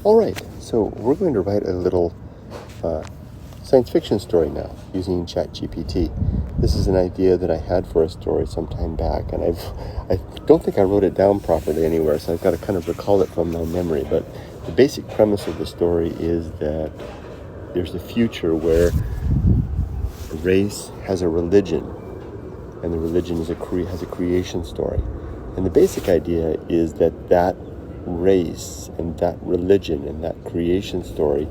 All right, so we're going to write a little science fiction story now using ChatGPT. This is an idea that I had for a story some time back, and I don't think I wrote it down properly anywhere, so I've got to kind of recall it from my memory. But the basic premise of the story is that there's a future where a race has a religion, and the religion has a creation story. And the basic idea is that race and that religion and that creation story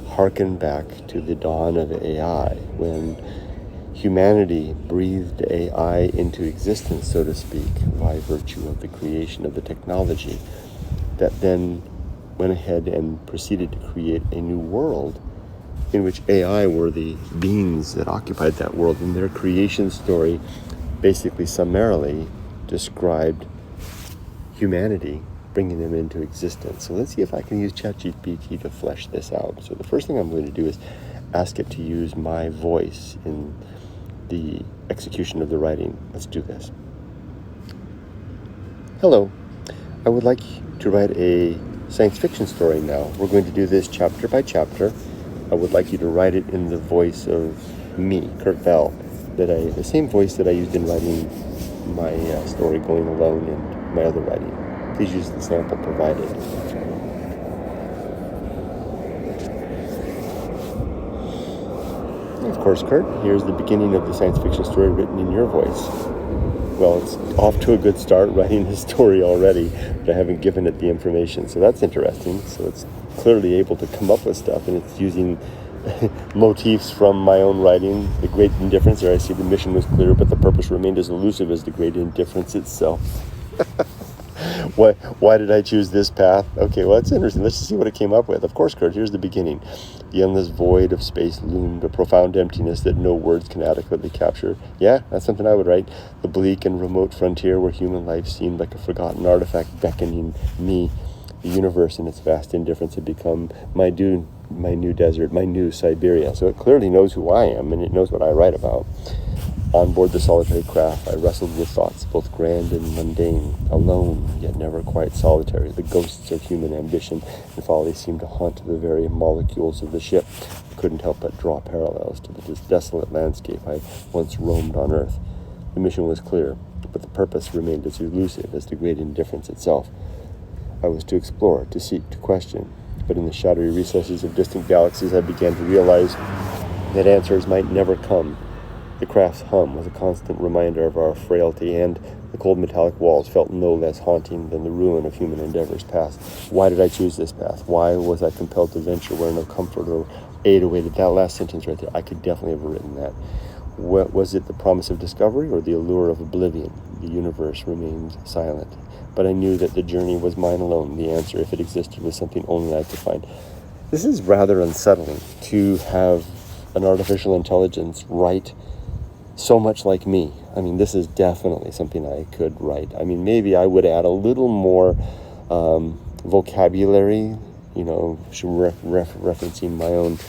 harken back to the dawn of AI, when humanity breathed AI into existence, so to speak, by virtue of the creation of the technology that then went ahead and proceeded to create a new world in which AI were the beings that occupied that world, and their creation story basically summarily described humanity, bringing them into existence. So let's see if I can use ChatGPT to flesh this out. So the first thing I'm going to do is ask it to use my voice in the execution of the writing. Let's do this. Hello, I would like to write a science fiction story now. We're going to do this chapter by chapter. I would like you to write it in the voice of me, Kurt Bell, the same voice that I used in writing my story Going Alone and my other writing. Please use the sample provided. Of course, Kurt, here's the beginning of the science fiction story written in your voice. Well, it's off to a good start writing the story already, but I haven't given it the information, so that's interesting. So it's clearly able to come up with stuff, and it's using motifs from my own writing. The Great Indifference, there I see the mission was clear, but the purpose remained as elusive as the Great Indifference itself. Why did I choose this path? Okay, well, that's interesting. Let's just see what it came up with. Of course, Kurt, here's the beginning. The endless void of space loomed, a profound emptiness that no words can adequately capture. Yeah, that's something I would write. The bleak and remote frontier where human life seemed like a forgotten artifact beckoning me. The universe in its vast indifference had become my new desert, my new Siberia. So it clearly knows who I am, and it knows what I write about. Onboard the solitary craft, I wrestled with thoughts both grand and mundane, alone, yet never quite solitary. The ghosts of human ambition and folly seemed to haunt the very molecules of the ship. I couldn't help but draw parallels to the desolate landscape I once roamed on Earth. The mission was clear, but the purpose remained as elusive as the Great Indifference itself. I was to explore, to seek, to question, but in the shadowy recesses of distant galaxies I began to realize that answers might never come. The craft's hum was a constant reminder of our frailty, and the cold metallic walls felt no less haunting than the ruin of human endeavors past. Why did I choose this path? Why was I compelled to venture where no comfort or aid awaited? That last sentence right there, I could definitely have written that. Was it the promise of discovery or the allure of oblivion? The universe remained silent, but I knew that the journey was mine alone. The answer, if it existed, was something only I could find. This is rather unsettling, to have an artificial intelligence write so much like me. I mean, this is definitely something I could write. I mean, maybe I would add a little more vocabulary, referencing my own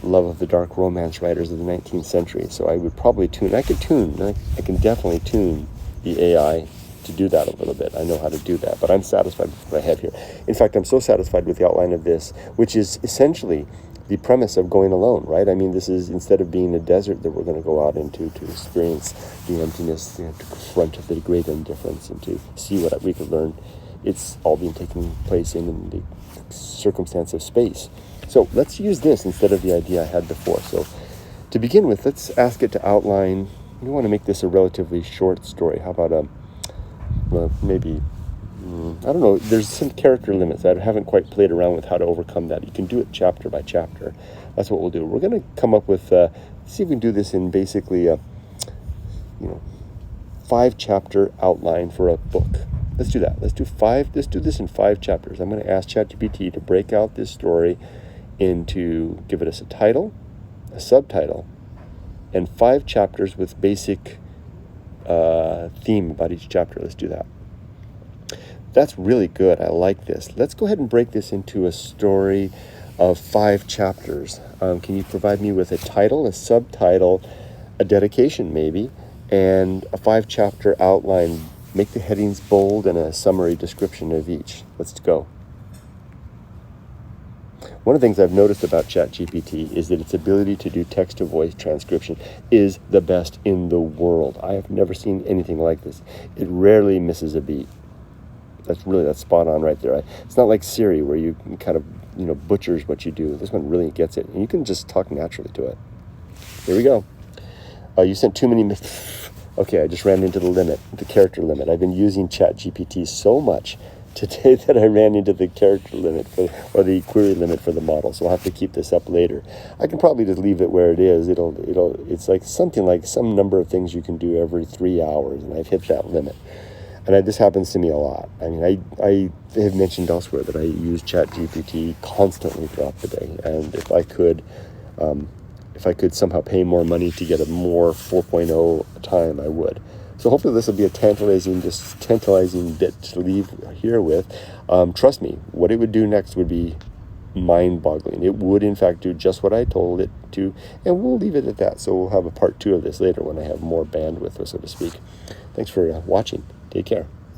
love of the dark romance writers of the 19th century. So I would probably I can definitely tune the AI to do that a little bit. I know how to do that, but I'm satisfied with what I have here. In fact, I'm so satisfied with the outline of this, which is essentially the premise of Going Alone, right? I mean, this is, instead of being a desert that we're going to go out into to experience the emptiness, to confront the Great Indifference and to see what we could learn, it's all been taking place in the circumstance of space. So let's use this instead of the idea I had before. So to begin with, let's ask it to outline. We want to make this a relatively short story. How about maybe, I don't know, there's some character limits. I haven't quite played around with how to overcome that. You can do it chapter by chapter. That's what we'll do. We're going to come up with, see if we can do this in basically a 5-chapter outline for a book. Let's do that. Let's do this in 5 chapters. I'm going to ask ChatGPT to break out this story into, give it a title, a subtitle, and 5 chapters with basic theme about each chapter. Let's do that. That's really good. I like this. Let's go ahead and break this into a story of 5 chapters. Can you provide me with a title, a subtitle, a dedication maybe, and a 5-chapter outline? Make the headings bold and a summary description of each. Let's go. One of the things I've noticed about ChatGPT is that its ability to do text-to-voice transcription is the best in the world. I have never seen anything like this. It rarely misses a beat. That's spot on right there. It's not like Siri where you kind of, butchers what you do. This one really gets it, and you can just talk naturally to it. Here we go. You sent too many. Okay, I just ran into the character limit. I've been using ChatGPT so much today that I ran into the character limit or the query limit for the model. So I'll have to keep this up later. I can probably just leave it where it is. It's like something like some number of things you can do every 3 hours, and I've hit that limit. And this happens to me a lot. I mean, I have mentioned elsewhere that I use ChatGPT constantly throughout the day, and if I could somehow pay more money to get a more 4.0 time, I would. So hopefully this will be a tantalizing bit to leave here with. Trust me, what it would do next would be mind-boggling. It would, in fact, do just what I told it to, and we'll leave it at that. So we'll have a part 2 of this later when I have more bandwidth, so to speak. Thanks for watching. Take care.